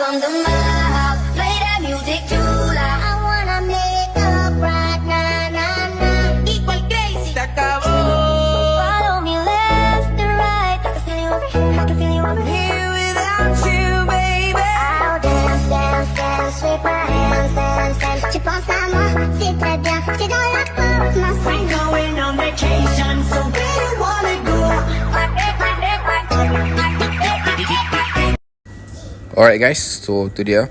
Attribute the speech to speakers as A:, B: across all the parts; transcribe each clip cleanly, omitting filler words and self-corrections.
A: come to my house, play that music too loud. I wanna make up right now, now, now. Equal crazy, se acabó. Follow me left and right, I can feel you over here, I can feel you over here without you, baby. I'll dance, dance, dance with my hands, dance, dance. Tu penses à moi, c'est très bien, t'es dans la porte, ma soeur.
B: We're going on vacation, so where you wanna go?
C: Alright guys, so tu dia.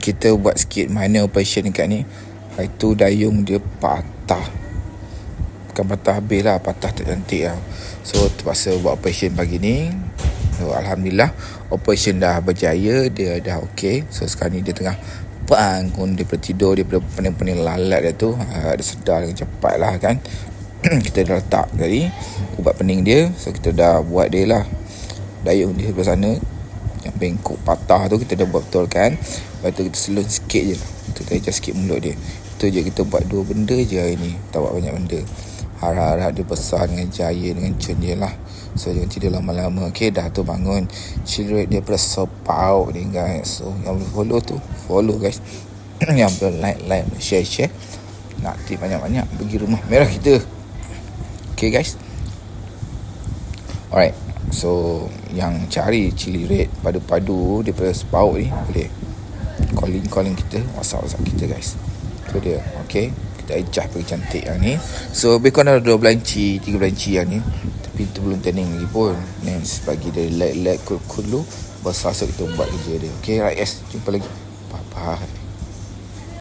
C: Kita buat sikit minor operation dekat ni. Itu dayung dia patah. Bukan patah habis lah, patah tak cantik lah. So terpaksa buat operation pagi ni. So Alhamdulillah, operation dah berjaya. Dia dah okey. So sekarang ni dia tengah bangun daripada tidur, daripada pening-pening lalat dia tu. Dia sedar dengan cepat lah kan. Kita dah letak tadi ubat pening dia. So kita dah buat dia lah, dayung dia sebelah sana yang bengkok patah tu kita dah buat betul kan. Lepas tu kita selun sikit je lah, kita adjust sikit mulut dia. Itu je, kita buat 2 benda je hari ni, tak buat banyak benda. Harap-harap dia besar dengan jaya, dengan cun je lah. So jangan tidur lama-lama. Okay, dah tu bangun. Chill rate dia persepau ni guys. So yang boleh follow tu follow guys. Yang boleh like share nak tip banyak-banyak pergi rumah merah kita. Okay guys, alright. So yang cari chili red padu-padu daripada Spout ni, boleh calling kita, WhatsApp kita guys. Tu dia. Okay, kita adjust pergi cantik yang ni. So lebih kurang ada 2 belanci 3 belanci yang ni, tapi tu belum turning lagi pun. Next bagi dia let cool dulu, besar so kita buat kerja dia. Okay right guys, jumpa lagi, bye bye.